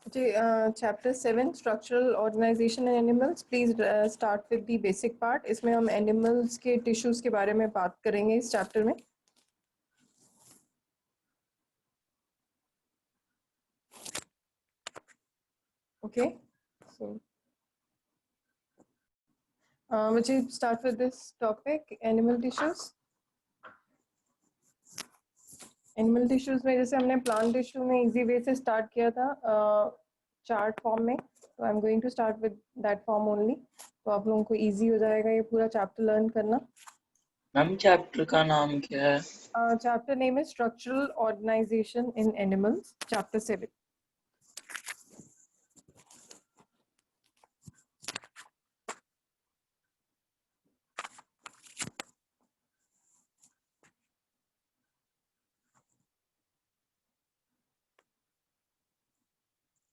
Chapter 7 structural organisation in animals, please start with the basic part. इसमें हम animals के tissues के बारे में बात करेंगे इस चैप्टर में। ओके, सो मुझे start with this topic animal tissues. Animal tissues में जैसे हमने प्लांट टिश्यू में इजी वे से स्टार्ट किया था चार्ट फॉर्म में, तो I am going to start with that form only, तो आप लोगों को इजी हो जाएगा ये पूरा चैप्टर लर्न करना। मैम चैप्टर का नाम क्या है? Chapter name is structural organisation in animals, chapter 7।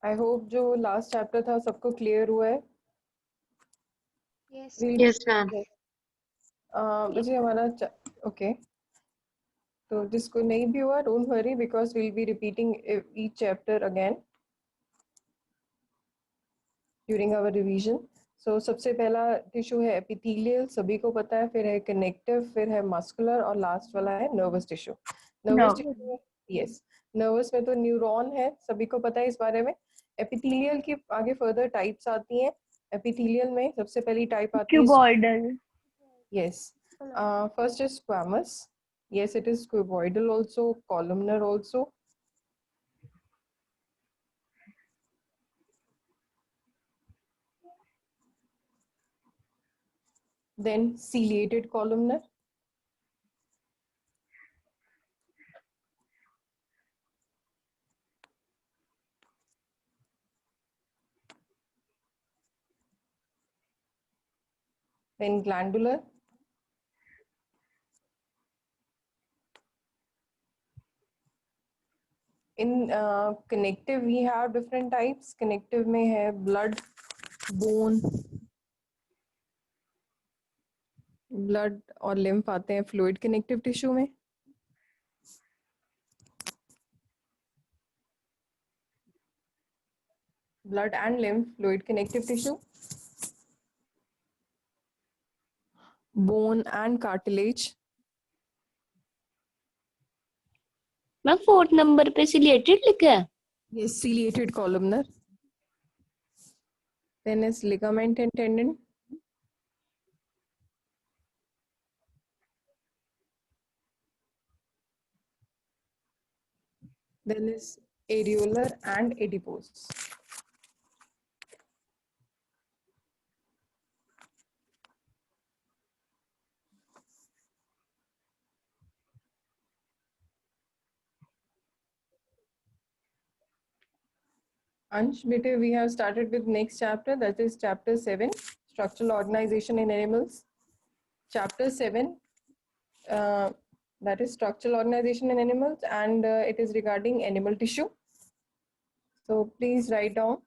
I hope जो लास्ट चैप्टर था सबको क्लियर हुआ है। Yes ma'am. मुझे हमारा ओके, तो जिसको नहीं भी हुआ don't worry, because will be repeating each chapter again during our revision. So सबसे पहला टिश्यू है एपिथेलियल, सभी को पता है, फिर है कनेक्टिव, फिर है मस्कुलर और लास्ट वाला है nervous tissue. Nervous tissue, yes, nervous में तो न्यूरॉन है, सभी को पता है इस बारे में। एपिथेलियल की आगे फर्दर टाइप्स आती हैं। एपिथेलियल में सबसे पहली टाइप आती है cuboidal. yes, first is squamous, yes it is cuboidal also, columnar also. Then ciliated columnar, then glandular, in connective we have different types. Connective में है blood, bone, blood और lymph आते हैं fluid connective tissue में। blood and lymph fluid connective tissue, bone and cartilage, ma'am 4th number पे chelated लिखा है। yes ciliated columnar, then is ligament and tendon, then is areolar and adipose. Ansh, bete, we have started with next chapter, that is chapter 7, structural organization in animals. Chapter 7, that is structural organization in animals, and it is regarding animal tissue. So please write down.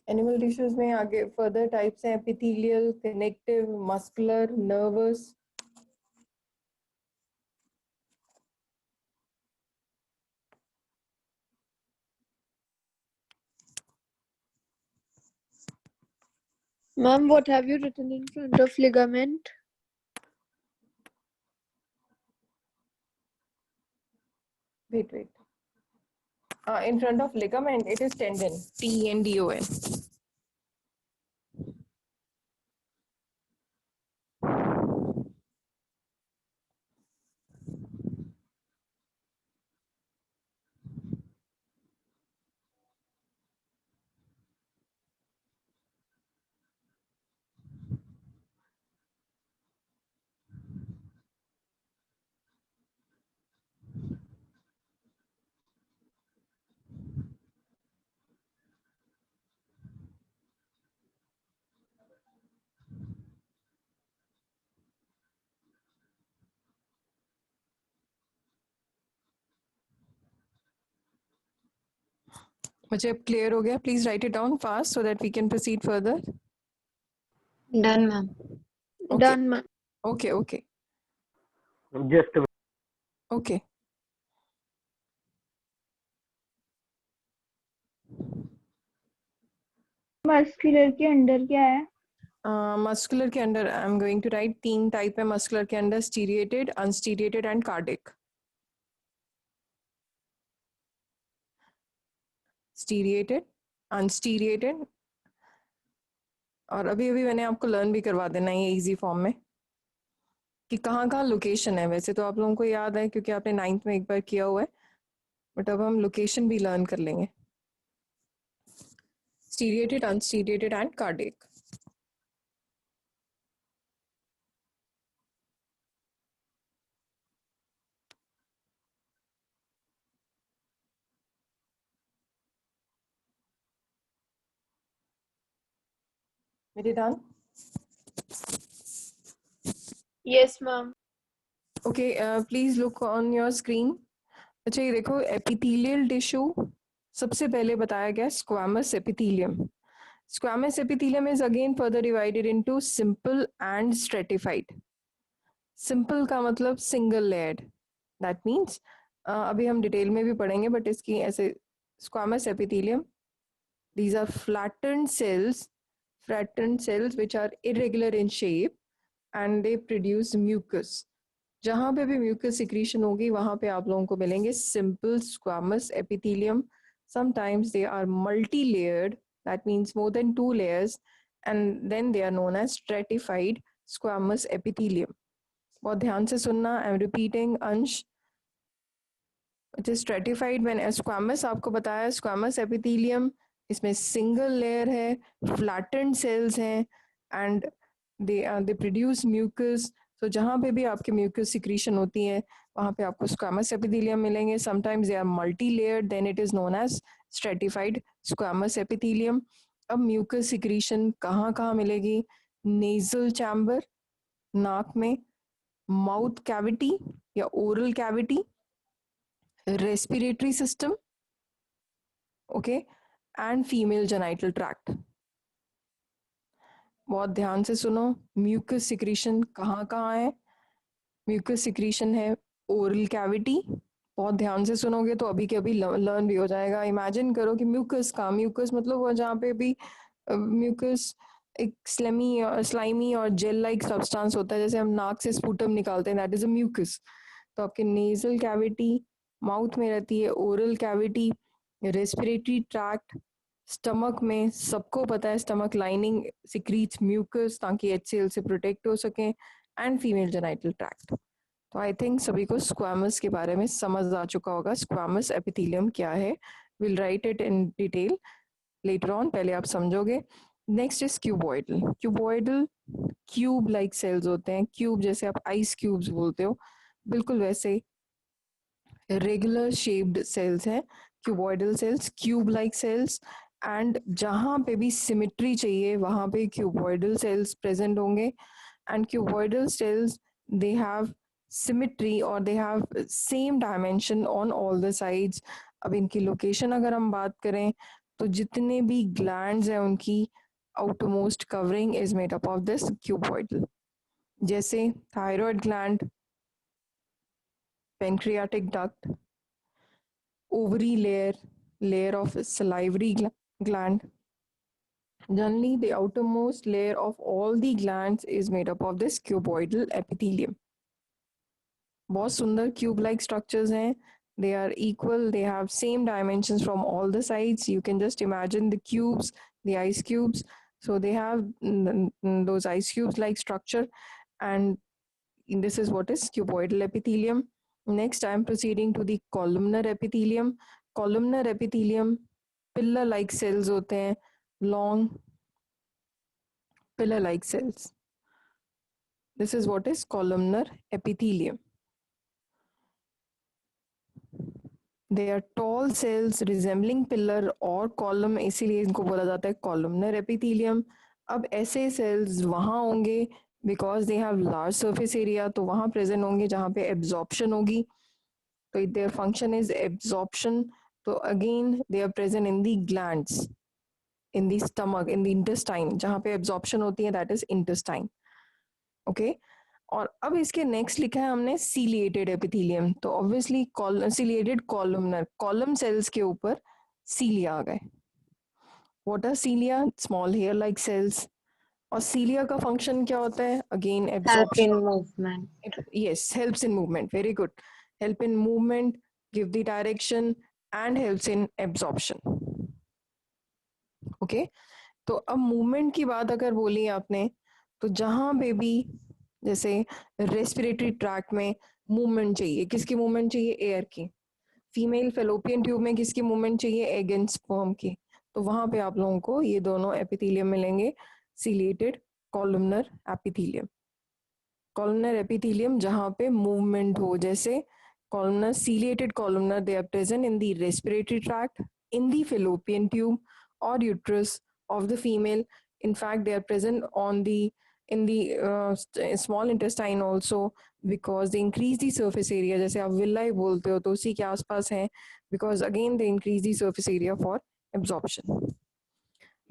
Animal tissues में आगे further types हैं epithelial, connective, muscular, nervous. Ma'am, what have you written in front of ligament? Wait. In front of ligament, it is tendon, T-E-N-D-O-N. मुझे अब clear हो गया, please write it down fast so that we can proceed further. Done ma'am. Done, ma'am. Okay. Just a Okay. Muscular के अंदर क्या है? Muscular के अंदर I am going to write 3 type है मस्कुलर के अंदर, स्टीरिएटेड, अनस्टीरिएटेड एंड कार्डिक। स्टीरिएटेड, अनस्टीरिएटेड, और अभी अभी मैंने आपको लर्न भी करवा देना है ये इजी फॉर्म में कि कहाँ कहाँ लोकेशन है। वैसे तो आप लोगों को याद है क्योंकि आपने 9th में एक बार किया हुआ है, बट अब हम लोकेशन भी लर्न कर लेंगे। स्टीरिएटेड, अनस्टीरिएटेड एंड कार्डिक। मेरी done? Yes, ma'am. Okay, please look on your screen. अच्छा ये देखो, एपिथेलियल टिश्यू सबसे पहले बताया गया squamous epithelium. Squamous epithelium is again further divided into simple and stratified. Simple का मतलब सिंगल लेयर्ड, दैट मीन्स अभी हम डिटेल में भी पढ़ेंगे, बट इसकी ऐसे squamous epithelium, these are flattened cells which are irregular in shape and they produce mucus। जहां पे भी म्यूकस सिक्रीशन होगी वहां पे आप लोगों को मिलेंगे simple squamous epithelium. sometimes they are multi layered, that means more than 2 layers, and then they are known as stratified squamous epithelium। बहुत ध्यान से सुनना, आई एम रिपीटिंग अंश। It is stratified when squamous आपको बताया स्क्वामस एपिथेलियम, इसमें single layer है, flattened sales हैं एंड दे प्रोड्यूस म्यूकस। तो जहाँ पे भी आपके म्यूकस सिक्रीशन होती है वहाँ पे आपको स्क्वामस एपिथेलियम मिलेंगे। Sometimes they are multi layered, then it is known as stratified squamous epithelium. अब म्यूकस सिक्रीशन कहाँ कहाँ मिलेगी? नेजल चैम्बर, नाक में, माउथ कैविटी या oral cavity, respiratory system, okay, and female genital tract. बहुत ध्यान से सुनो, म्यूकस सिक्रीशन कहाँ कहाँ है? म्यूकस सिक्रीशन है ओरल कैविटी। बहुत ध्यान से सुनोगे तो अभी के अभी लर्न भी हो जाएगा। इमेजिन करो कि म्यूकस का, म्यूकस मतलब वो जहाँ पे भी म्यूकस एक स्लाइमी और जेल लाइक सब्सटेंस होता है, जैसे हम नाक से स्पूटम निकालते हैं, दैट इज अ म्यूकस। तो आपके नेजल कैविटी, माउथ में रहती है oral cavity, respiratory tract, stomach में सबको पता है स्टमक लाइनिंग सिक्रीट्स म्यूकस ताकि HCl से प्रोटेक्ट हो सके, एंड फीमेल जेनाइटल ट्रैक्ट। तो आई थिंक सभी को स्क्वामस के बारे में समझ आ चुका होगा, स्क्वामस एपिथेलियम क्या है। Will write it in detail later on, पहले आप समझोगे। Next is cuboidal. Cuboidal cube like cells होते हैं, क्यूब जैसे आप आइस क्यूब्स बोलते हो, बिल्कुल वैसे रेगुलर शेप्ड सेल्स हैं cuboidal cells, cube like cells. And जहां पे भी सिमेट्री चाहिए वहां पे क्यूबॉइडल सेल्स प्रेजेंट होंगे। And cuboidal cells they have symmetry और they have same dimension on all the sides. अब इनकी लोकेशन अगर हम बात करें तो जितने भी ग्लैंड्स हैं उनकी outmost covering is made up of this cuboidal, जैसे thyroid gland, pancreatic duct, ovary layer of salivary gland. Generally, the outermost layer of all the glands is made up of this cuboidal epithelium. बहुत सुंदर cube-like structures हैं. They are equal. They have same dimensions from all the sides. You can just imagine the cubes, the ice cubes. So they have those ice cubes-like structure, and this is what is cuboidal epithelium. Next, I am proceeding to the columnar epithelium. Columnar epithelium pillar-like cells होते हैं, long pillar-like cells. This is what is columnar epithelium. They are tall cells resembling pillar और column, इसीलिए इनको बोला जाता है columnar epithelium. अब ऐसे cells वहाँ होंगे because they have large surface area, तो वहाँ present होंगे जहाँ पे absorption होगी. So their function is absorption. So again they are present in the glands, in the stomach, in the intestine. जहाँ पे absorption होती है that is intestine. Okay. और अब इसके नेक्स्ट लिखा है हमने सीलिएटेड एपिथेलियम, तो obviously ciliated columnar, column cells के ऊपर सीलिया आ गए. What are cilia? Small hair like cells. और cilia का function क्या होता है? Again, Help absorption. in movement. Yes, helps in movement. Very good. Help in movement, give the direction, and helps in absorption. Okay. तो अब movement की बात अगर बोली आपने, तो जहां पे भी जैसे रेस्पिरेटरी ट्रैक्ट में मूवमेंट चाहिए, किसकी मूवमेंट चाहिए? एयर की. फीमेल फेलोपियन ट्यूब में किसकी मूवमेंट चाहिए? एग एंड स्पर्म की. तो वहां पे आप लोगों को ये दोनों एपिथेलियम मिलेंगे, chelated columnar epithelium. Columnar epithelium जहां पे मूवमेंट हो, जैसे columnar, ciliated columnar, they are present in the respiratory tract, in the fallopian tube or uterus of the female. In fact, they are present on the in the small intestine also, because they increase the surface area. जैसे आप villi बोलते हो तो उसी के आसपास हैं, because again they increase the surface area for absorption.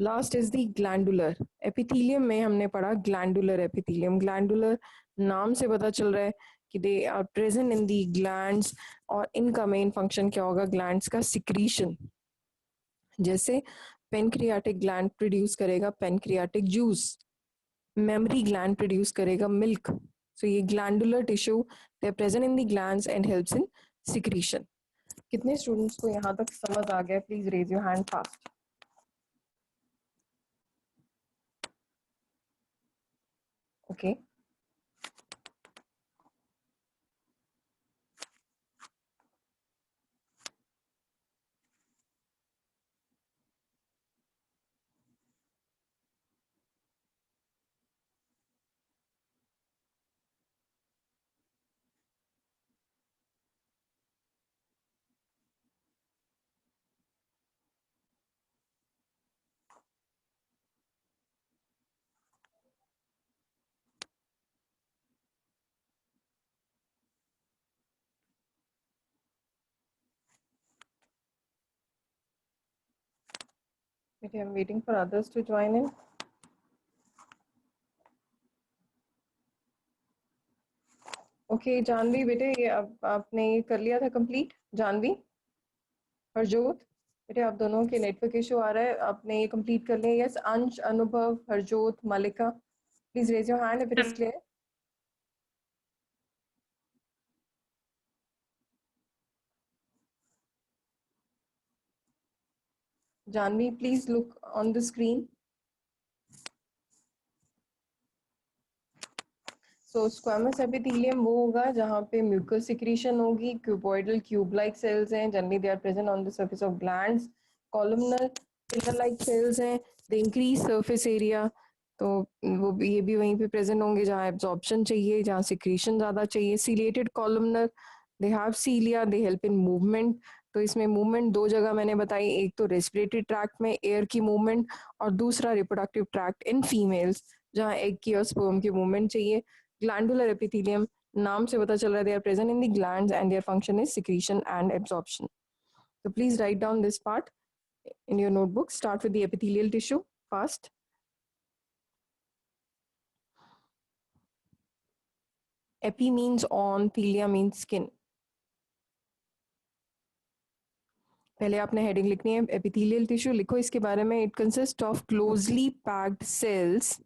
Last is the glandular epithelium में हमने पढ़ा ग्लैंडुलर एपिथेलियम. ग्लैंडुलर नाम से पता चल रहा है कि they are present in the glands, और इनका मेन फंक्शन क्या होगा? ग्लैंड्स का सिक्रीशन. जैसे पेनक्रियाटिक ग्लैंड प्रोड्यूस करेगा pancreatic juice, mammary gland produce करेगा मिल्क. सो ये glandular tissue, they are present in the glands and helps in secretion. कितने स्टूडेंट्स को यहाँ तक समझ आ गया? Please raise your hand fast. Okay. Okay, I'm waiting for others to join in. Okay, Janvi बेटे, ये आपने ये कर लिया था कंप्लीट? जानवी, हरजोत बेटे, आप दोनों के नेटवर्क इशू आ रहा है, आपने ये कंप्लीट कर लिया? यस. अंश, Anubhav, Harjot, Malika, please raise your hand if it is clear. Janvi, please look on the screen. So squamous epithelium वो होगा जहाँ पे म्यूकस सिक्रीशन होगी. क्यूबॉइडल क्यूब लाइक सेल्स हैं, generally they are present on the surface of glands. Columnar pillar like cells हैं, they increase surface area. तो वो ये भी वहीं पे प्रेजेंट होंगे जहाँ एब्जॉर्प्शन चाहिए, जहाँ सिक्रीशन ज़्यादा चाहिए. Ciliated columnar, they have cilia, they help in movement. तो इसमें मूवमेंट दो जगह मैंने बताई, एक तो रेस्पिरेटरी ट्रैक्ट में एयर की मूवमेंट, और दूसरा रिप्रोडक्टिव ट्रैक्ट इन फीमेल्स जहाँ एग की और स्पर्म की मूवमेंट चाहिए. Glandular epithelium, नाम से पता चल रहा है, they are present in the glands and their function is secretion and absorption. So please write down this part in your notebook. Start with the epithelial tissue fast. Epi means on, thelia means skin. पहले आपने heading लिखनी है epithelial tissue. लिखो इसके बारे में. It consist of closely packed cells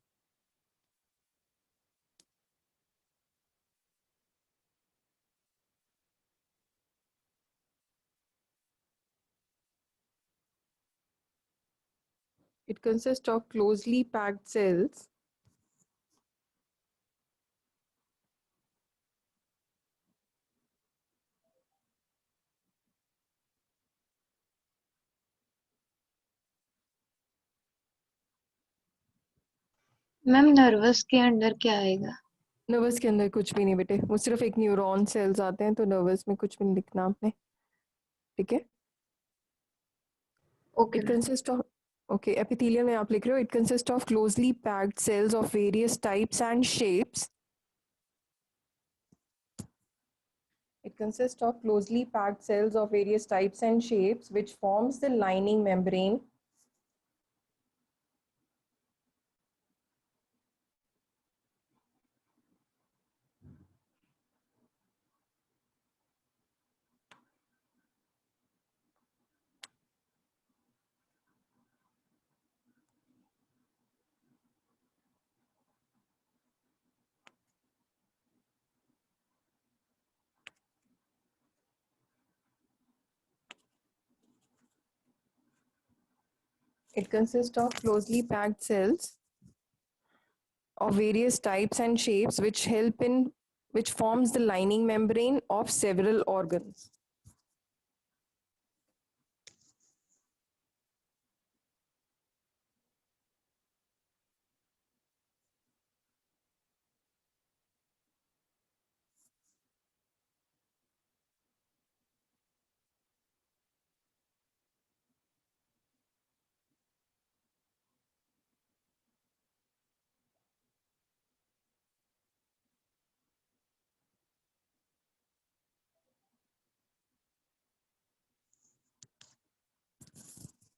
it consists of closely packed cells ma'am nervous के अंदर क्या आएगा? नर्वस के अंदर कुछ भी नहीं बेटे, वो सिर्फ एक न्यूरॉन सेल्स आते हैं, तो नर्वस में कुछ भी नहीं लिखना आपने. ठीक है. Okay It consists of, okay, epithelium में आप लिख रहे हो, it consists of closely packed cells of various types and shapes. It consists of closely packed cells of various types and shapes which forms the lining membrane It consists of closely packed cells of various types and shapes which forms the lining membrane of several organs.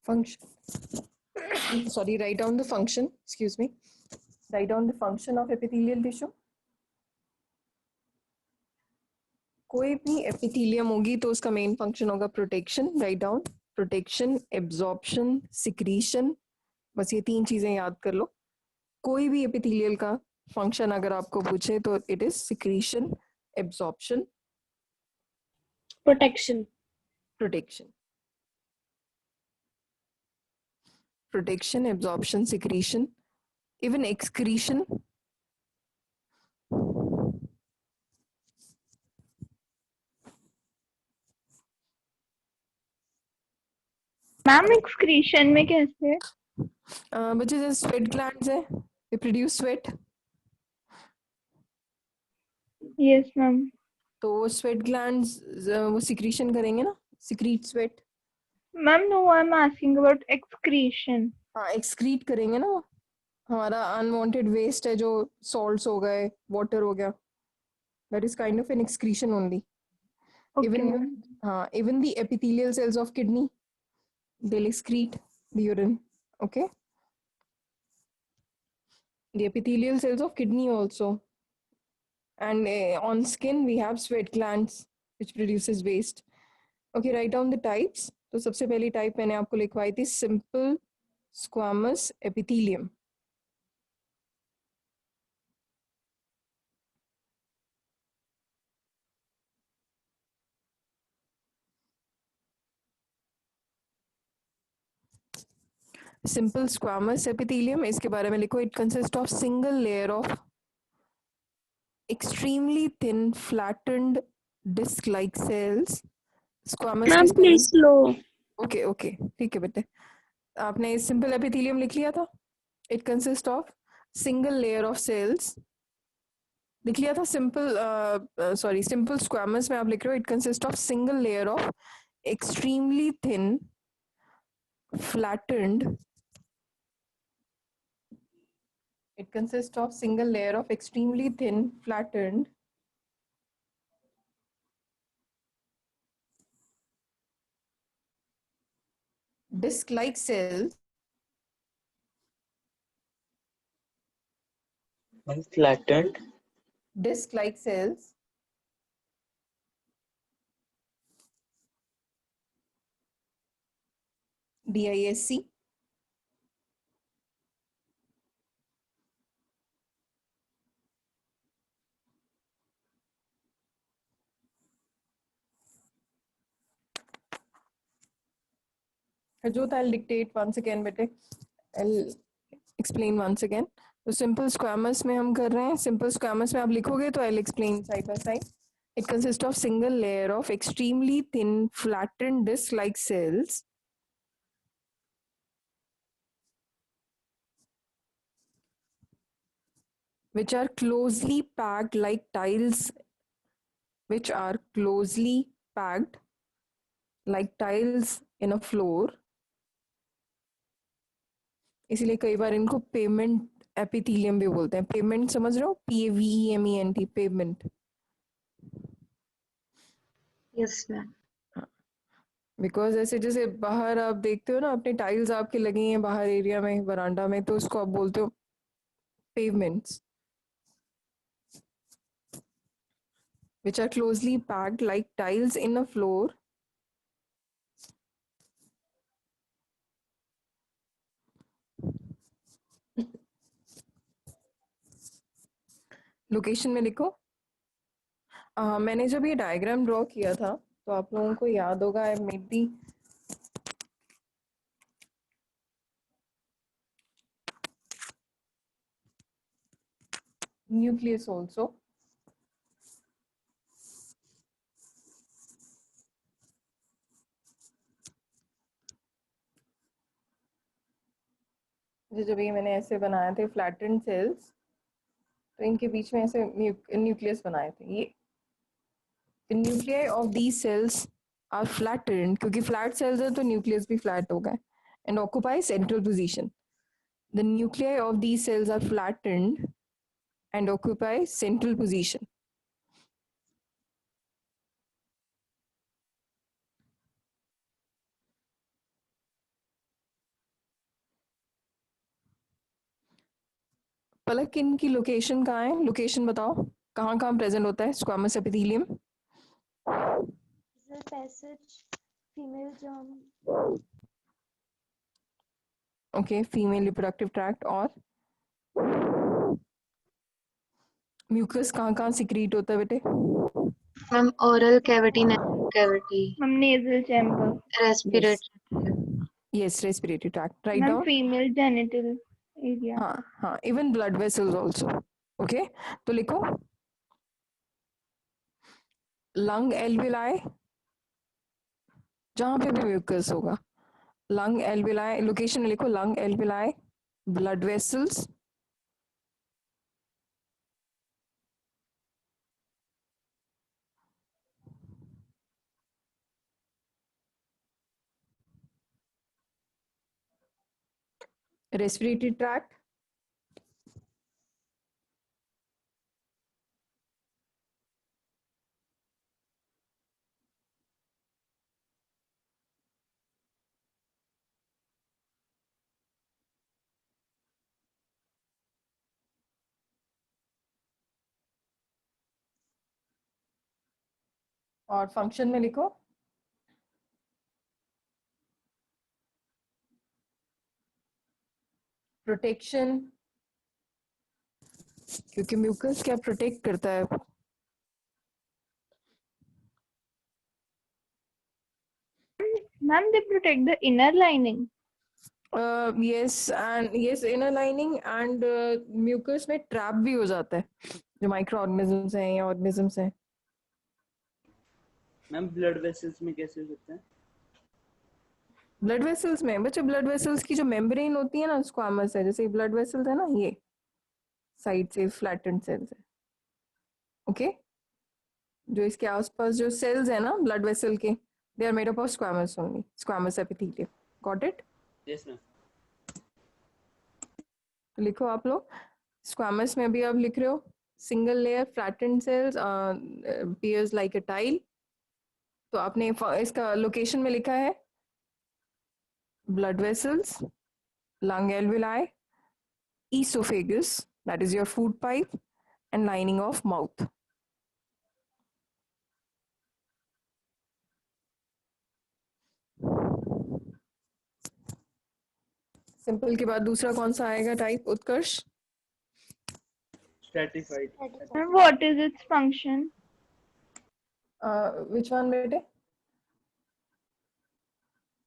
Function. Sorry, write down the function. Excuse me. Write down the function of epithelial tissue. कोई भी epithelium होगी तो उसका main function होगा protection. Write down protection, absorption, secretion. बस ये 3 चीजें याद कर लो. कोई भी epithelial का function अगर आपको पूछे तो it is secretion, absorption, Protection. protection. Protection, absorption, secretion, even excretion. Ma'am excretion में कैसे? बच्चे जैसे sweat glands है, they produce sweat. Yes ma'am. तो वो sweat glands वो secretion करेंगे ना, secrete sweat. Ma'am no I am asking about excretion. हाँ excrete करेंगे ना, हमारा unwanted waste है जो salts हो गए, water हो गया. That is kind of an excretion only. Okay Even ma'am. हाँ, even the epithelial cells of kidney, they'll excrete the urine. Okay. The epithelial cells of kidney also. And on skin we have sweat glands which produces waste. Okay, write down the types. तो सबसे पहली type मैंने आपको लिखवाई थी simple squamous epithelium. Simple squamous epithelium, इसके बारे में लिखो. It consists of single layer of extremely thin flattened disc-like cells. Squamous Ma'am, के spelling. please slow. Okay, okay, ठीक है बेटे. आपने simple epithelium लिख लिया था. It consists of single layer of cells. लिख लिया था simple squamous में आप लिख रहे हो. It consists of single layer of extremely thin flattened. It consists of single layer of extremely thin flattened disc-like cells Flattened. disc-like cells DISC Harjot, I'll dictate once again बेटे. I'll explain once again. तो simple squamous में हम कर रहे हैं. Simple squamous में आप लिखोगे तो I'll explain side by side. It consists of single layer of extremely thin flattened disc-like cells which are closely packed like tiles in a floor. इसलिए कई बार इनको पेमेंट एपिथेलियम भी बोलते हैं. पेमेंट समझ रहे हो? PAVEMENT payment. Yes ma'am. Because ऐसे जैसे बाहर आप देखते हो ना, अपने टाइल्स आपके लगी हैं बाहर एरिया में, वरांडा में, तो उसको आप बोलते हो pavements which are closely packed like tiles in a floor location में लिखो. मैंने जब ये डायग्राम ड्रॉ किया था तो आप लोगों को याद होगा, I made the nucleus also. जब ये मैंने ऐसे बनाए थे फ्लैटेंड सेल्स, तो इनके बीच में ऐसे न्यूक्लियस बनाए थे। ये the nuclei of these cells are flattened, क्योंकि फ्लैट सेल्स है तो न्यूक्लियस भी फ्लैट होगा, and occupy central position. The nuclei of these cells are flattened and occupy central position. पलक इनकी लोकेशन कहाँ है? लोकेशन बताओ, कहाँ कहाँ प्रेजेंट होता है squamous epithelium? passage, female germ, okay, female reproductive tract. और म्यूकस कहाँ कहाँ सिक्रीट होता है बेटे? Ma'am oral cavity, nasal cavity, Ma'am, nasal chamber. Respiratory. Yes, respiratory tract, right Ma'am, down. female genital area. हाँ हाँ, even blood vessels also. Okay, तो लिखो लंग एल्विलाई, जहां पे भी म्यूकस होगा, लंग एल्विलाई, लोकेशन लिखो lung alveoli, blood vessels, respiratory tract, और फंक्शन में लिखो प्रोटेक्शन, क्योंकि म्यूकस क्या प्रोटेक्ट करता है? Ma'am, they protect the inner lining. Yes and yes, inner lining and mucus में ट्रैप भी हो जाता है जो माइक्रो ऑर्गेनिजम्स हैं या ऑर्गेनिजम्स हैं। मैम ब्लड वेसल्स में कैसे हो सकता है? ब्लड वेसल्स में बच्चे, ब्लड वेसल्स की जो मेम्ब्रेन होती है ना, स्क्वामस है, जैसे ब्लड वेसल्स है ना, ये साइड से फ्लैटेंड सेल्स है। ओके, जो इसके आसपास जो सेल्स है ना ब्लड वेसल के, they are made up of squamous only, squamous epithelium. Got it? Yes ma'am. तो लिखो आप लोग, स्क्वामस में भी आप लिख रहे हो single layer flattened cells appears like a tile. तो आपने इसका लोकेशन में लिखा है blood vessels, lung alveoli, esophagus, that is your food pipe, and lining of mouth. Simple के बाद दूसरा कौन सा आएगा type Utkarsh? Stratified. And what is its function? Which one बेटे?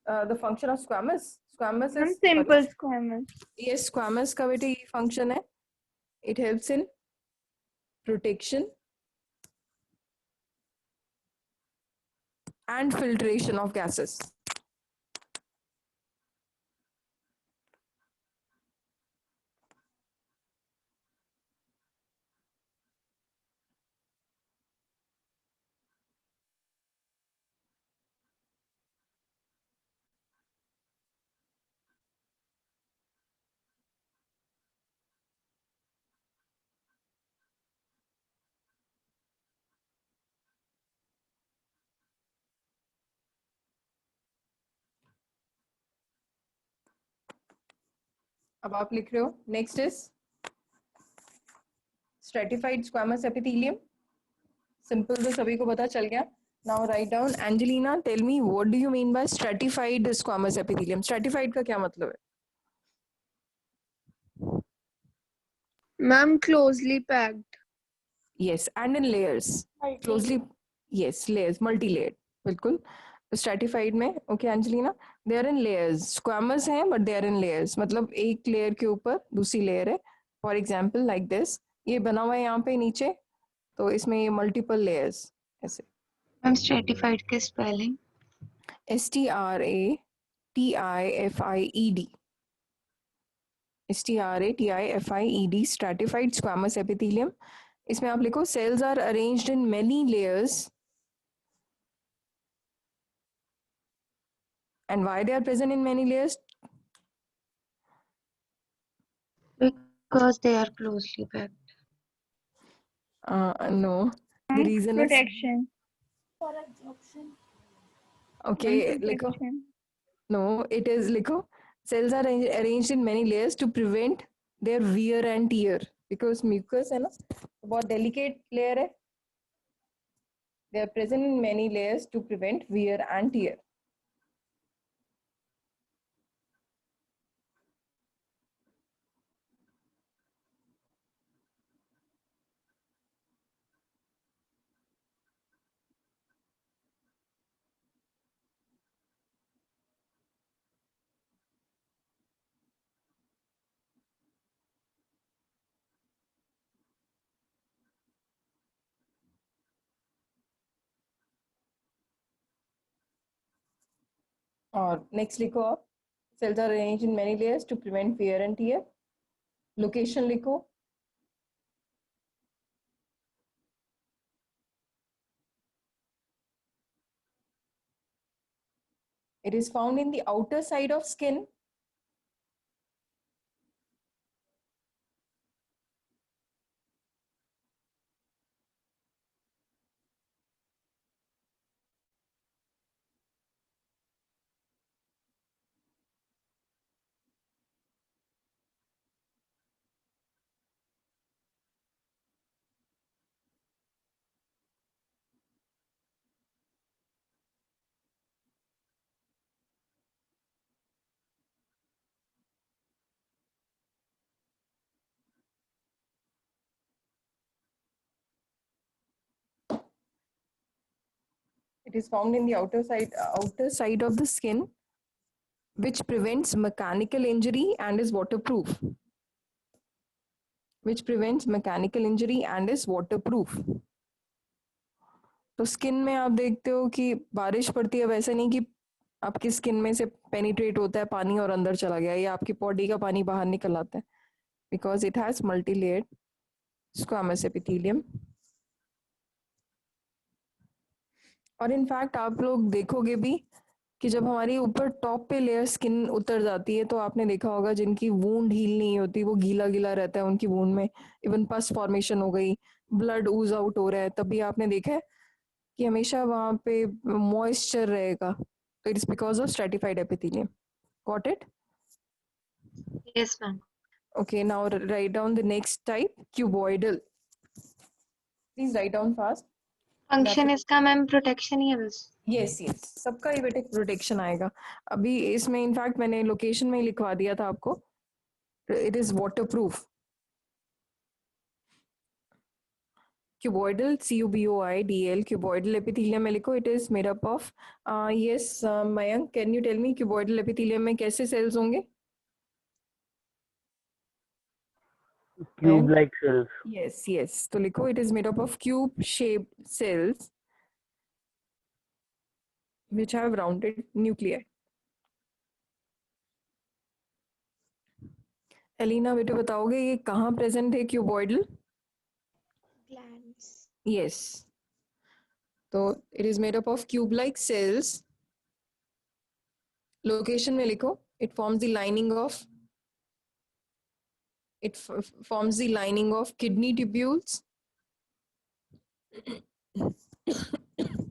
The function of squamous. Squamous Ma'am, is simple squamous. yes, squamous का बेटे ये function है. It helps in protection and filtration of gases. अब आप लिख रहे हो next is stratified squamous epithelium. Simple तो सभी को पता चल गया। Now write down. Angelina, tell me what do you mean by stratified squamous epithelium? Stratified का क्या मतलब है? Ma'am, closely packed. yes, and in layers, closely, yes, layers, multi layered, बिल्कुल। स्ट्रेटिफाइड में okay Angelina, they are in layers. Squamous हैं but they are in layers, मतलब एक layer के ऊपर दूसरी लेयर है। फॉर एग्जांपल लाइक दिस, ये बना हुआ है यहाँ पे नीचे, तो इसमें ये मल्टीपल लेयर्स ऐसे। मैम स्ट्रेटिफाइड की spelling? STRATIFIED, STRATIFIED, stratified squamous epithelium. इसमें आप लिखो cells are arranged in many layers, and why they are present in many layers? Because they are closely packed. No, the reason is Protection. okay. लिखो Protection. no, it is लिखो cells are arranged in many layers to prevent their wear and tear, because mucus है ना, बहुत delicate layer है. They are present in many layers to prevent wear and tear. और next लिखो आप, cells are arranged in many layers to prevent wear and tear. Location लिखो, it is found in the outer side of skin. It is found in the outer side of the skin, which prevents mechanical injury and is waterproof. Which prevents mechanical injury and is waterproof. तो skin में आप देखते हो कि बारिश पड़ती है, वैसे नहीं कि आपकी स्किन में से पेनिट्रेट होता है पानी और अंदर चला गया, या आपकी बॉडी का पानी बाहर निकल आता है, because it has multi layered squamous epithelium. और इनफैक्ट आप लोग देखोगे भी कि जब हमारी ऊपर टॉप पे लेयर स्किन उतर जाती है, तो आपने देखा होगा जिनकी वूंड हील नहीं होती, वो गीला गीला रहता है उनकी वूंड में, इवन पस फॉर्मेशन हो गई, ब्लड ऊज आउट हो रहा है, तभी आपने देखा है कि हमेशा वहां पे मॉइस्चर रहेगा. तो it is because of stratified epithelium. Got it? Yes, ma'am. Okay, now write down the next type, cuboidal. Please write down fast. Function इसका मैम प्रोटेक्शन ही है बस? यस यस, सबका ही बेटे प्रोटेक्शन आएगा. अभी इसमें इनफैक्ट मैंने लोकेशन में ही लिखवा दिया था आपको. It is waterproof. Cuboidal, CUBOIDL, cuboidal epithelium में लिखो. It is made up of yes, Mayank, can you tell me cuboidal epithelium में कैसे cells होंगे? Cube-like cells. Yes, yes. तो लिखो it is made up of cube-shaped cells which have rounded nuclei. Elina बेटे बताओगे ये कहाँ प्रेजेंट है cuboidal? Glands. Yes. तो it is made up of cube-like cells. Location में लिखो. It forms the lining of kidney tubules.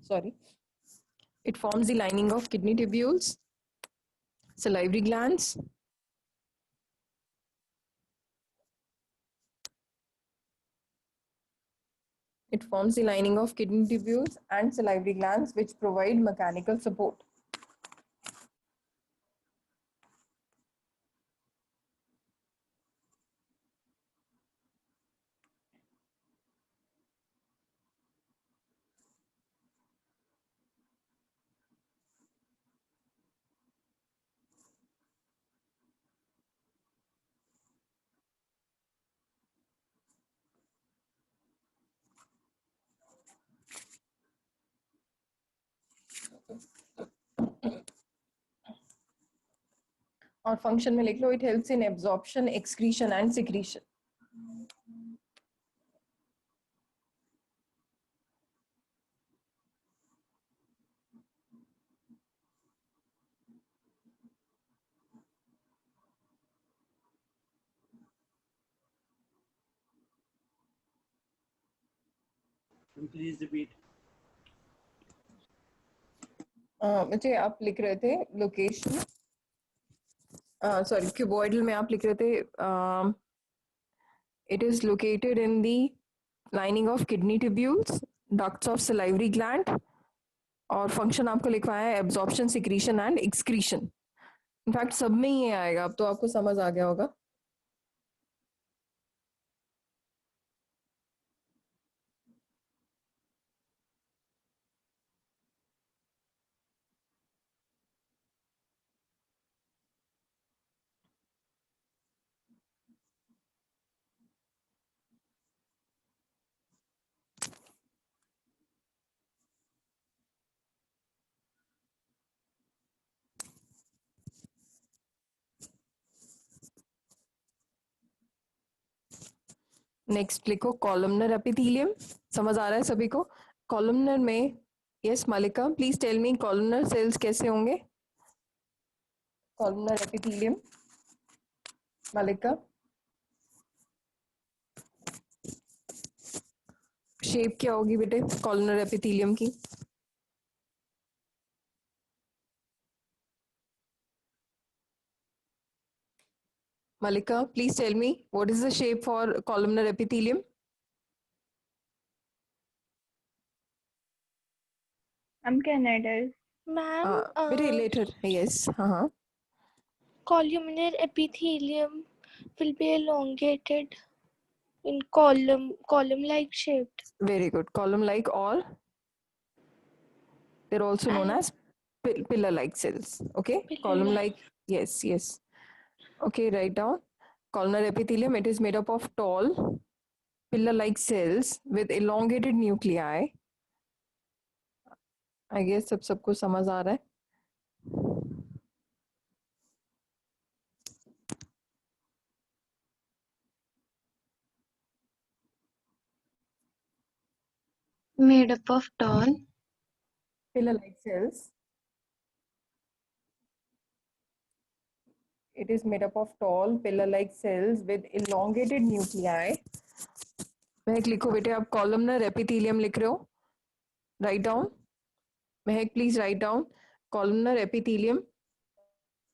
Sorry. It forms the lining of kidney tubules, salivary glands, it forms the lining of kidney tubules and salivary glands, which provide mechanical support. और function में लिख लो, it helps in absorption, excretion and secretion. Please repeat. मुझे आप लिख रहे थे location, sorry cuboidal में आप लिख रहे थे it is located in the lining of kidney tubules, ducts of salivary gland, और फंक्शन आपको लिखवाया है absorption, secretion and excretion. In fact सब में ही ये आएगा, अब तो आपको समझ आ गया होगा. नेक्स्ट लिखो कॉलमनर एपिथेलियम. समझ आ रहा है सभी को? कॉलमनर में, yes Malika please tell me, columnar cells कैसे होंगे? Columnar epithelium, Malika. शेप क्या होगी बेटे कॉलमनर एपिथेलियम की? Malika, please tell me what is the shape for columnar epithelium? Canidus. Ma'am, Very later. Yes. columnar epithelium will be elongated in column-like shaped. Very good. Column-like, or they're also known And as pillar-like cells. Okay. Pillar-like. Column-like. Yes. Yes. Okay. Write down. Columnar epithelium. It is made up of tall pillar-like cells with elongated nuclei. I guess सबको समझ आ रहा है. Made up of tall Pillar-like cells. It is made up of tall pillar-like cells with elongated nuclei. महक लिखो बेटे, आप columnar epithelium लिख रहे हो. Write down. Mehak, please write down columnar epithelium.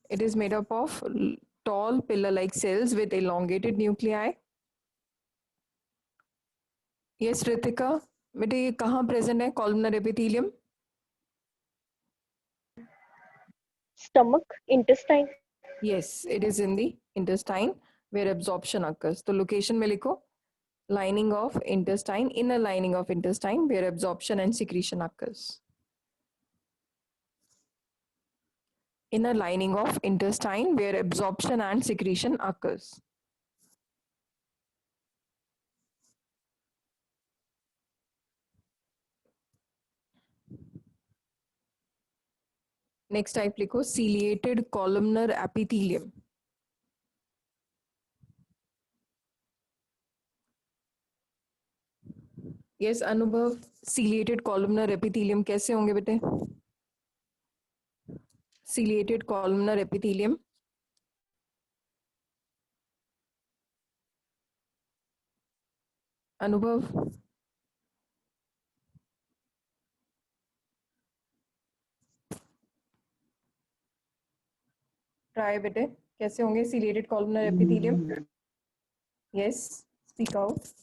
It is made up of tall pillar-like cells with elongated nuclei. Yes, Ritika, बेटे ये कहाँ present है columnar epithelium? Stomach, intestine. Yes, it is in the intestine where absorption occurs. तो location में लिखो lining of intestine, inner lining of intestine where absorption and secretion occurs. Inner lining of intestine where absorption and secretion occurs. Next type लिखो ciliated columnar epithelium. Yes, अनुभव, ciliated columnar epithelium कैसे होंगे बेटे? Ciliated columnar epithelium. अनुभव, try बेटे, कैसे होंगे ciliated columnar epithelium? Yes, speak out.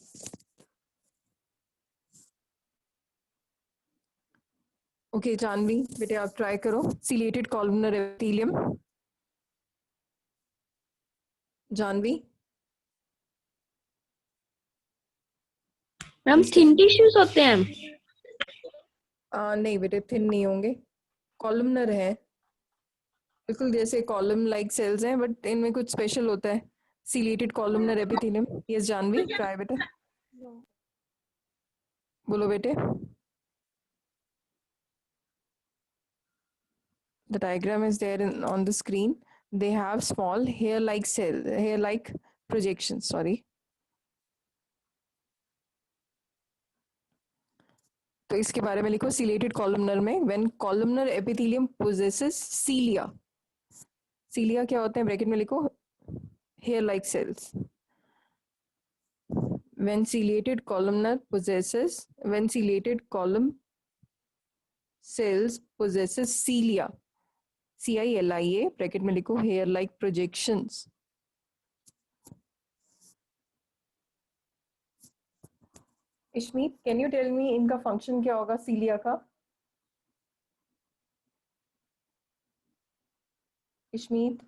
Okay, Janvi बेटे आप ट्राई करो ciliated columnar epithelium. Janvi, ma'am thin tissues होते हैं. नहीं बेटे थिन नहीं होंगे, कॉलमनर है, बिल्कुल जैसे कॉलम लाइक सेल्स हैं, बट इनमें कुछ स्पेशल होता है. ciliated columnar epithelium. Yes, Janvi try बेटे, बोलो बेटे. the diagram is there on the screen. They have small hair-like projections. Sorry. तो इसके बारे में लिखो ciliated columnar में when columnar epithelium possesses cilia. Cilia क्या होते हैं ब्रैकेट में लिखो hair-like cells. When ciliated column cells possesses cilia, CILIA bracket में लिखो hair-like projections. Ishmeet, can you tell me इनका function क्या होगा cilia का? Ishmeet,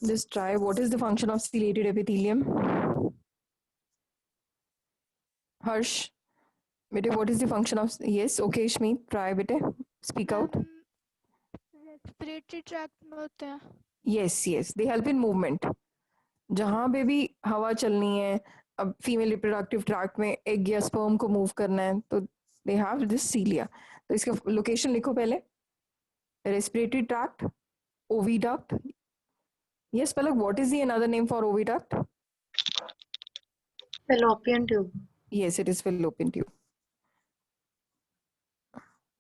just try. What is the function of ciliated epithelium? Harsh, bete, what is the function of? Yes, okay, Ishmeet, try, bete. Speak out. Respiratory tract में होते हैं. Yes, they help in movement. जहाँ पे भी हवा चलनी है, अब फीमेल रिप्रोडक्टिव ट्रैक्ट में एग या स्पर्म को मूव करना है, तो दे हैव दिस सीलिया. तो इसका लोकेशन लिखो पहले. Respiratory tract, oviduct. Yes, Palak, what is the another name for oviduct? Fallopian tube. Yes, it is fallopian tube.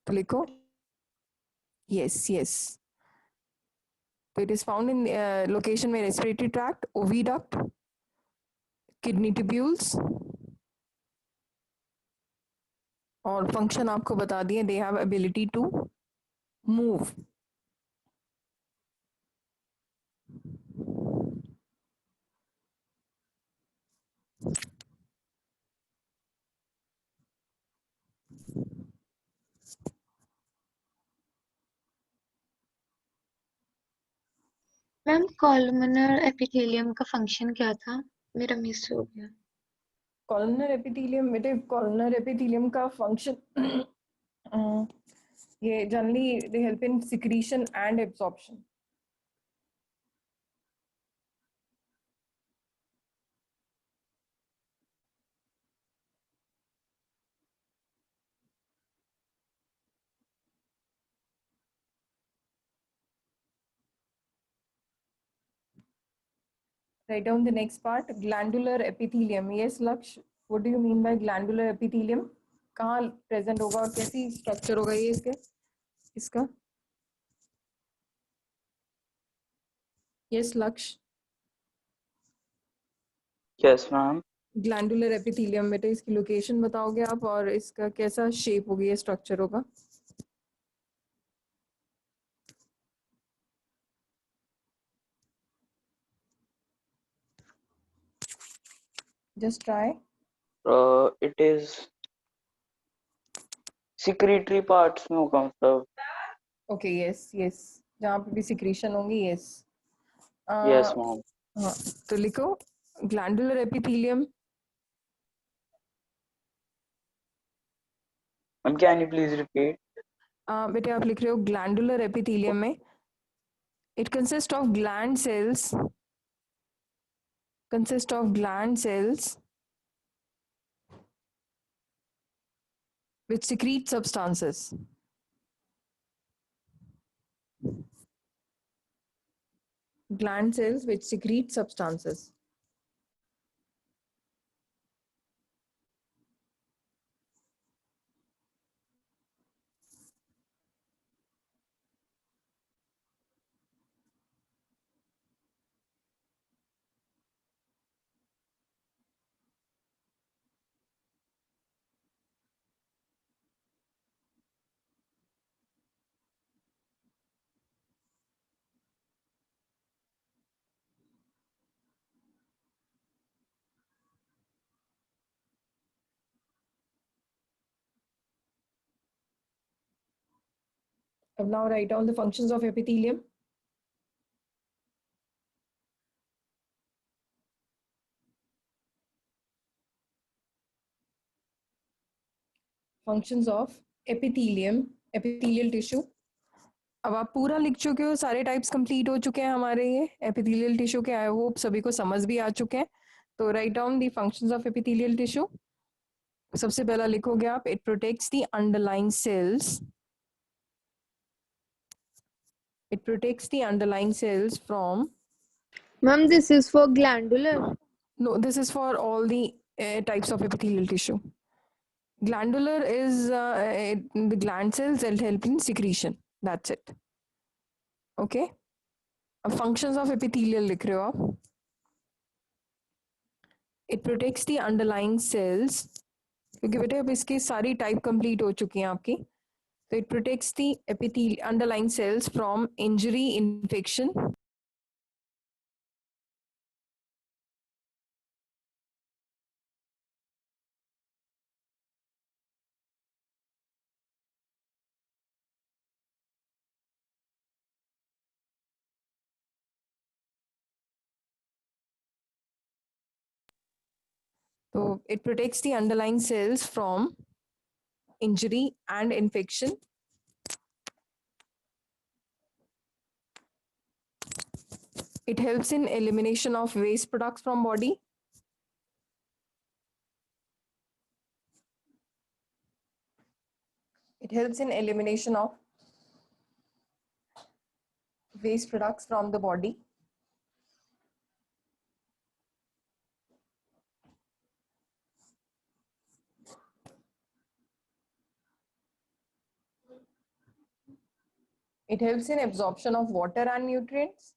तो लिखो. Yes. So it is found in location में respiratory tract, oviduct, kidney tubules. और function आपको बता दिए, they have ability to move. Ma'am columnar epithelium का function क्या था? मेरा मिस हो गया. Columnar epithelium, बेटे columnar epithelium का function ये generally they help in secretion and absorption. Write down the next part, glandular epithelium. Yes, Laksh, what do you mean by glandular epithelium? कहाँ present होगा और कैसी structure होगा ये इसका? Yes, Laksh. Yes, ma'am. Glandular epithelium, बेटे इसकी location बताओगे आप और इसका कैसा shape होगी ये structure होगा? Just try. It is secretory parts में होगा मतलब. Okay, yes. जहाँ पे भी secretion होंगी, yes. Yes, ma'am. हाँ, तो लिखो glandular epithelium. Ma'am, can you please repeat? बेटे आप लिख रहे हो glandular epithelium में it consists of gland cells which secrete substances. Gland cells which secrete substances. Now write down the functions of epithelium. Functions of epithelium, epithelial tissue. अब आप पूरा लिख चुके हो, सारे टाइप्स कंप्लीट हो चुके हैं हमारे ये एपिथेलियल टिश्यू के. आई होप सभी को समझ भी आ चुके हैं. तो write down the functions of epithelial tissue. सबसे पहला लिखोगे आप, it protects the underlying cells It protects the underlying cells from. Ma'am, this is for glandular. No, this is for all the types of epithelial tissue. Glandular is the gland cells that help in secretion. That's it. Okay. Functions of epithelial लिख रहे हो आप? It protects the underlying cells. क्योंकि बेटे अब इसकी सारी type complete हो चुकी हैं आपकी. So it protects the epithelial underlying cells from injury, infection. So it protects the underlying cells from injury and infection. It helps in elimination of waste products from body. It helps in elimination of waste products from the body. It helps in absorption of water and nutrients.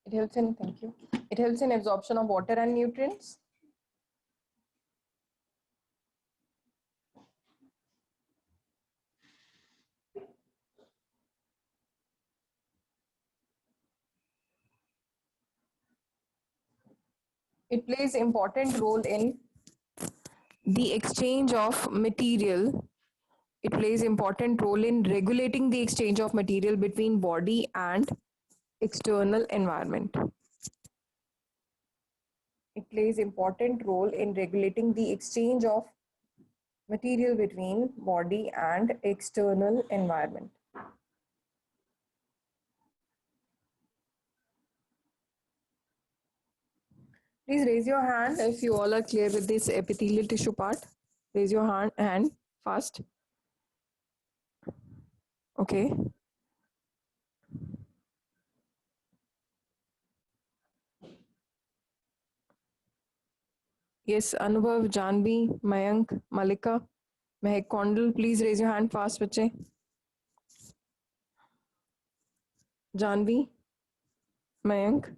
It helps in, thank you. It helps in absorption of water and nutrients. It plays important role in the exchange of material. It plays important role in regulating the exchange of material between body and external environment. It plays important role in regulating the exchange of material between body and external environment. Please raise your hand if you all are clear with this epithelial tissue part. Raise your hand fast. Okay. Yes, Anubhav, Janvi, Mayank, Malika, Mehak Kondal, please raise your hand fast, बच्चे. Janvi, Mayank.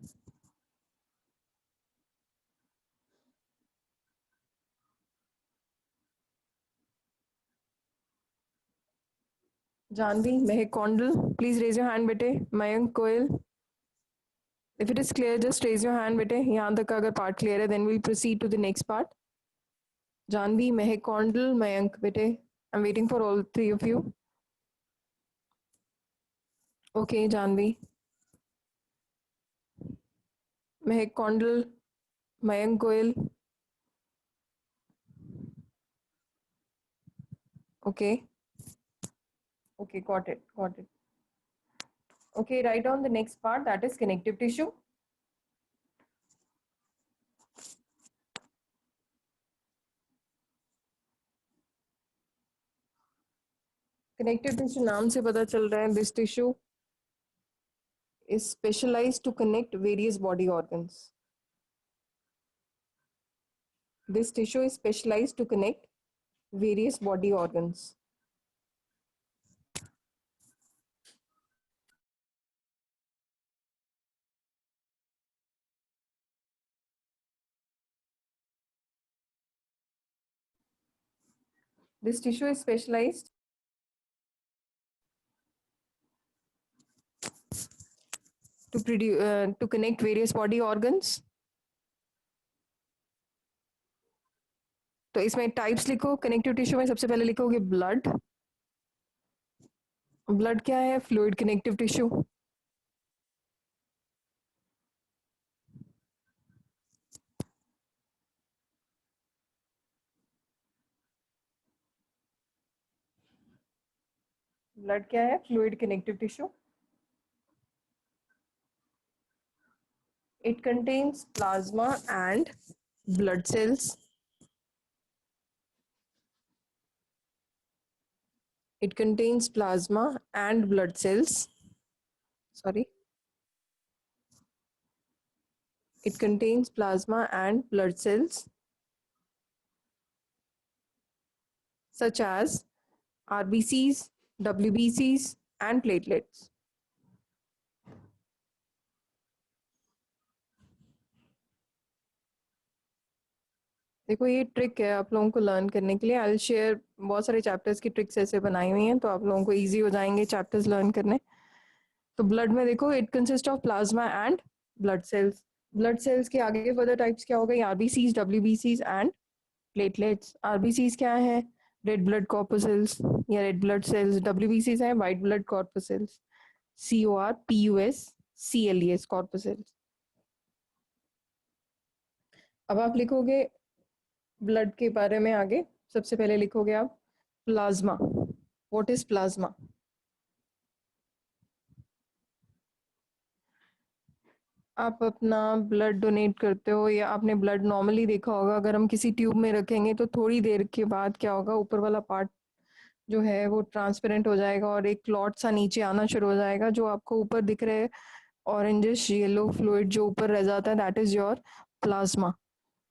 Janvi, Mehak Kondal, please raise your hand, bete. Mayank, Koel. If it is clear, just raise your hand, bete. यहाँ तक का अगर part clear है, then we'll proceed to the next part. Janvi, Mehak Kondal, Mayank, bete. I'm waiting for all three of you. Okay, Janvi. Mehak Kondal, Mayank Goyal. Okay. Okay, got it. Okay, write down the next part, that is connective tissue. Connective tissue नाम से पता चल रहा है, this tissue is specialized to connect various body organs. This tissue is specialized to connect various body organs. This tissue is specialized to connect various body organs. तो इसमें types लिखो. Connective tissue में सबसे पहले लिखोगे ब्लड. ब्लड क्या है? Fluid connective tissue. Blood क्या है? Fluid connective tissue. It contains plasma and blood cells. It contains plasma and blood cells. Sorry. It contains plasma and blood cells such as RBCs, WBCs, and platelets. देखो ये trick है आप लोगों को learn करने के लिए। आई विल शेयर बहुत सारे चैप्टर्स की ट्रिक्स ऐसे बनाई हुई हैं तो आप लोगों को इजी हो जाएंगे चैप्टर्स लर्न करने। तो ब्लड में देखो it consist of plasma and blood cells. Blood cells के आगे फर्दर टाइप्स क्या हो गई? आरबीसीज, डब्ल्यूबीसीज एंड प्लेटलेट्स। आरबीसीज क्या है? रेड ब्लड कॉर्पसेल्स या रेड ब्लड सेल्स। डब्ल्यूबीसीज है white blood corpuscles, COR PUS CLES corpuscles. अब आप लिखोगे ब्लड के बारे में आगे। सबसे पहले लिखोगे आप प्लाज्मा। What is plasma? आप अपना ब्लड डोनेट करते हो या आपने ब्लड नॉर्मली देखा होगा, अगर हम किसी ट्यूब में रखेंगे तो थोड़ी देर के बाद क्या होगा, ऊपर वाला पार्ट जो है वो ट्रांसपेरेंट हो जाएगा और एक क्लॉट सा नीचे आना शुरू हो जाएगा। जो आपको ऊपर दिख रहे ऑरेंजिश येलो फ्लूइड जो ऊपर रह जाता है, that is your plasma.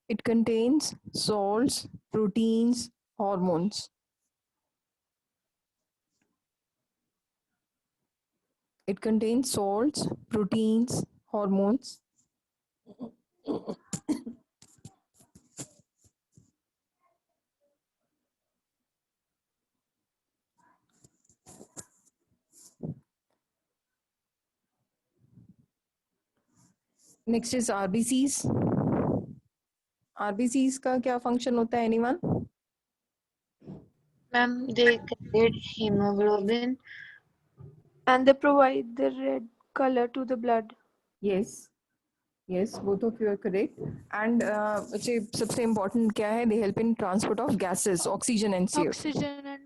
It contains salts, proteins, hormones. It contains salts, proteins, hormones. Next is RBCs. RBCs का क्या फंक्शन होता है? Anyone? Ma'am, they carried hemoglobin. And they provide the red color to the blood. Yes. Yes, both of you are correct. And सबसे important क्या है? They help in transport of gases, oxygen and CO2. Oxygen and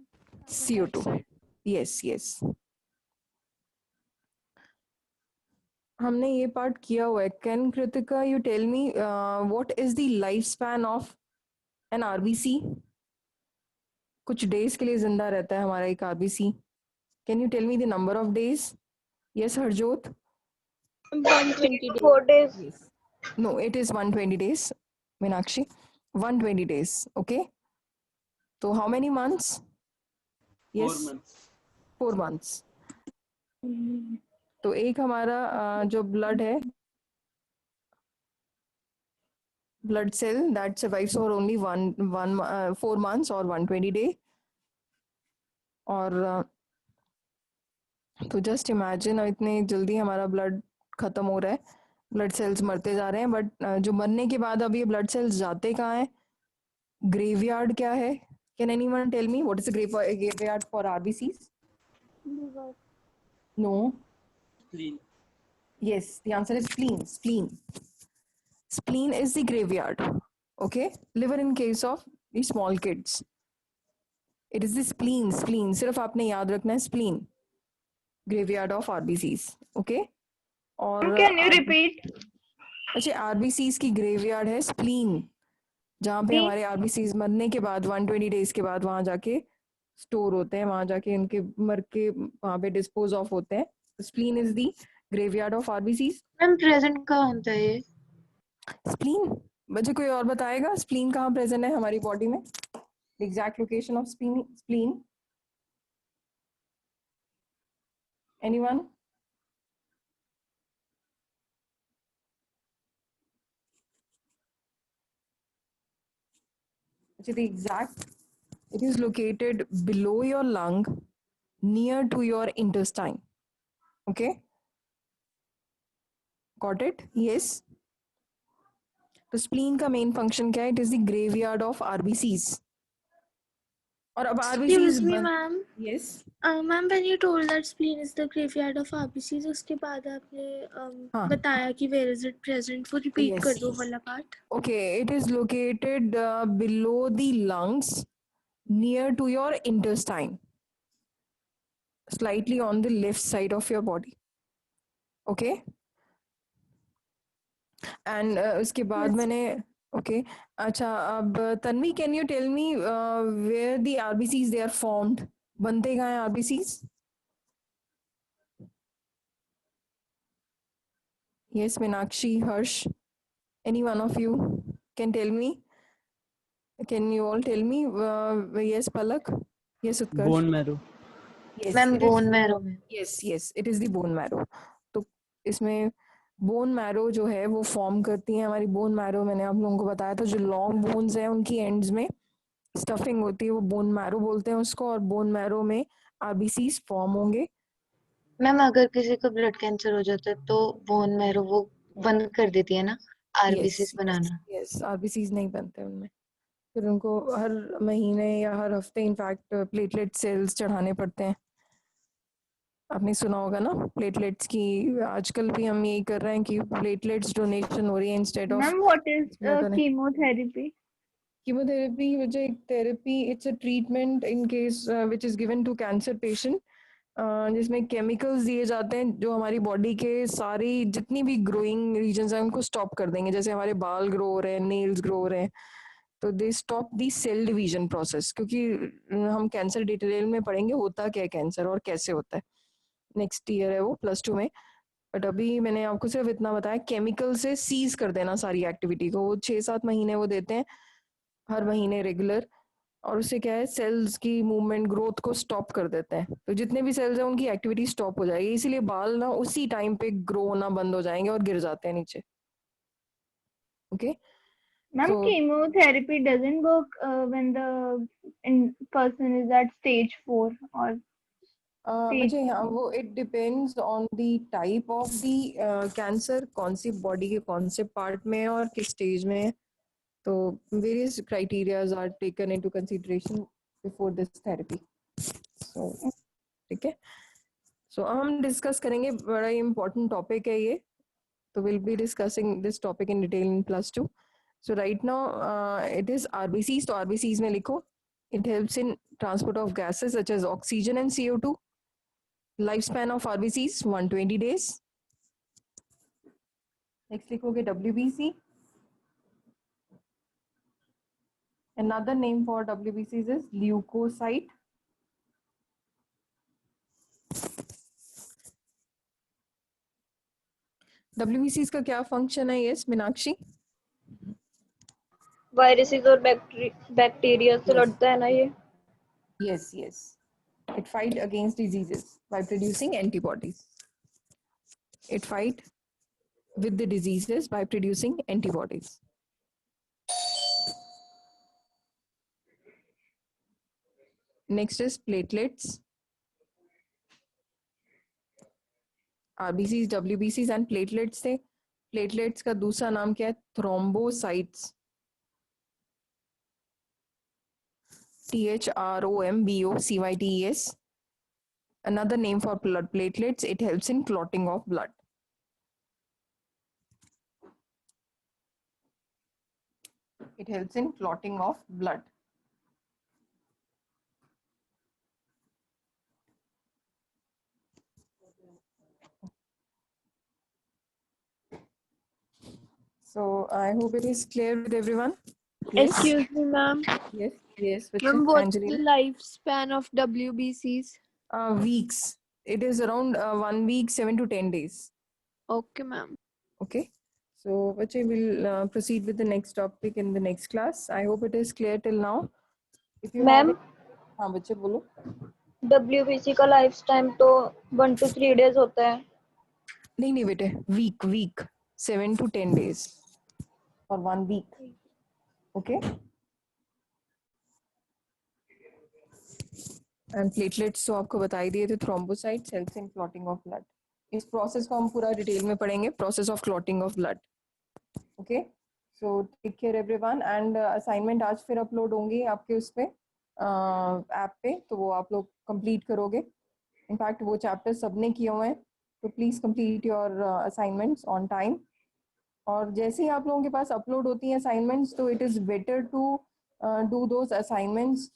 CO2. Yes, yes. हमने ये part किया हुआ है। Can Kritika you tell me what is the life span of an RBC? कुछ days के लिए जिंदा रहता है हमारा एक RBC. Can you tell me the number of days? Yes Harjot? 120 days. 4 days. Yes. No, it is 120 days, Meenakshi. 120 days. Okay. So how many months? Yes. 4 months. 4 months. तो एक हमारा जो ब्लड है, blood cell that survives for only 4 months और 120 day. और तो just imagine इतने जल्दी हमारा ब्लड खत्म हो रहा है, ब्लड सेल्स मरते जा रहे हैं। बट जो मरने के बाद अब ये ब्लड सेल्स जाते कहाँ हैं? ग्रेवयार्ड क्या है? Can anyone tell me what is the graveyard for RBCs? No. Clean. Yes, the answer is spleen. Spleen. Spleen is the graveyard. Okay. Liver in case of the small kids. It is the spleen. Spleen. सिर्फ आपने याद रखना है spleen. Graveyard of RBCs. Okay. और Can you repeat? अच्छा, RBCs की graveyard है spleen. जहाँ पे हमारे RBCs मरने के बाद 120 days के बाद वहाँ जाके स्टोर होते हैं, वहाँ जाके इनके मर के वहाँ पे डिस्पोज ऑफ होते हैं। Spleen is the graveyard of RBCs. Ma'am, present कहाँ होता है ये? Spleen? बच्चे कोई और बताएगा स्प्लीन कहाँ प्रेजेंट है हमारी बॉडी में? The exact location of spleen? Anyone? The exact, it is located below your lung, near to your intestine. Okay, got it? Yes. तो स्प्लीन का मेन फंक्शन क्या है? It is the graveyard of RBCs. और अब RBCs Excuse me, ma'am. Yes Ma'am, when you told that spleen is the graveyard of RBCs, उसके बाद आपने हाँ। बताया कि where is it present? वो repeat Yes. कर दो वाला part. Okay, it is located below the lungs, near to your intestine, slightly on the left side of your body. Okay. And उसके बाद Yes. मैंने okay, अच्छा अब Tanvi, can you tell me where the RBCs they are formed? बनते कहाँ हैं RBCs? Yes, Meenakshi, Harsh, any one of you can tell me? Can you all tell me? Yes, Palak. Yes, Utkarsh. Bone marrow. Yes, ma'am it is. Bone marrow में Yes, it is the bone marrow. तो इसमें bone marrow जो है वो form करती है हमारी bone marrow. मैंने आप लोगों को बताया था जो लॉन्ग बोन्स हैं उनकी एंड्स में स्टफिंग होती है, वो बोन मैरो बोलते हैं उसको, और बोन मैरो में आरबीसीज फॉर्म होंगे। मैम अगर किसी को ब्लड कैंसर हो जाता है तो बोन मैरो वो बंद कर देती है ना आरबीसीज बनाना। यस, आरबीसीज नहीं बनते उनमें, फिर उनको हर महीने या हर हफ्ते इनफैक्ट प्लेटलेट सेल्स चढ़ाने पड़ते हैं। आपने सुना होगा ना प्लेटलेट्स की, आजकल भी हम यही कर रहे हैं कि प्लेटलेट्स डोनेशन हो रही है instead of Ma'am, what is plasma. chemotherapy? Chemotherapy, which is therapy, it's a treatment in case which is given to cancer patient, जिसमें केमिकल्स दिए जाते हैं जो हमारी बॉडी के सारी जितनी भी ग्रोइंग रीजन्स हैं उनको स्टॉप कर देंगे। जैसे हमारे बाल ग्रो हो रहे हैं, नेल्स ग्रो हो रहे हैं, तो they stop the cell division process. क्योंकि हम कैंसर डिटेल में पढ़ेंगे होता क्या है कैंसर और कैसे होता है, नेक्स्ट ईयर है वो +2 में। बट अभी मैंने आपको सिर्फ इतना बताया, केमिकल से सीज कर देना सारी एक्टिविटी को। वो 6-7 महीने वो देते हैं हर महीने रेगुलर, और उससे क्या है सेल्स की मूवमेंट ग्रोथ को स्टॉप कर देते हैं। तो जितने भी सेल्स हैं उनकी एक्टिविटी स्टॉप हो जाएगी, इसीलिए बाल ना उसी टाइम पे ग्रो होना बंद हो जाएंगे और गिर जाते हैं नीचे। Okay Ma'am, So- chemotherapy doesn't work when the person is at stage 4 or बच्चे हाँ, वो it depends on the type of the cancer, कौन सी बॉडी के कौन से पार्ट में है और किस स्टेज में है। तो various criterias are taken into consideration before this therapy. So ठीक है, सो हम डिस्कस करेंगे, बड़ा इम्पोर्टेंट टॉपिक है ये, तो will be discussing this topic in detail in +2। So right now it is RBCs. तो आरबीसीज में लिखो, it helps in transport of gases such as oxygen and CO2। Lifespan of RBCs 120 days. Next लिखोगे WBC. Another name for WBCs is leukocyte. WBCs का क्या function है? Yes Meenakshi. Viruses और bacteria से लड़ता है ना ये। Yes. It fight against diseases by producing antibodies. It fight with the diseases by producing antibodies. Next is platelets. RBCs, WBCs and platelets थे। प्लेटलेट्स का दूसरा नाम क्या है? Thrombocytes. THROMBOCYTES. Another name for blood platelets. It helps in clotting of blood. It helps in clotting of blood. So I hope it is clear with everyone. Yes. Excuse me, ma'am. Yes. Ma'am, what's the Angelina? lifespan of WBCs? Weeks. It is around 1 week, 7 to 10 days. Okay, ma'am. Okay. So, Bache, we'll proceed with the next topic in the next class. I hope it is clear till now. If you Ma'am, have हाँ बच्चे बोलो। WBC का life time तो 1 to 3 days होता है। नहीं बेटे, week 7 to 10 days for 1 week. Okay. And platelets तो आपको बता ही दिए थे, thrombocytes helps in clotting of blood. इस प्रोसेस को हम पूरा डिटेल में पढ़ेंगे, process of clotting of blood. Okay, so take care everyone. And assignment आज फिर अपलोड होंगी आपके उस पे ऐप पे, तो वो आप लोग कंप्लीट करोगे। इनफैक्ट वो चैप्टर सबने किए हुए हैं, तो please complete your assignments on time. और जैसे ही आप लोगों के पास अपलोड होती हैं असाइनमेंट्स, तो it is better to do those assignments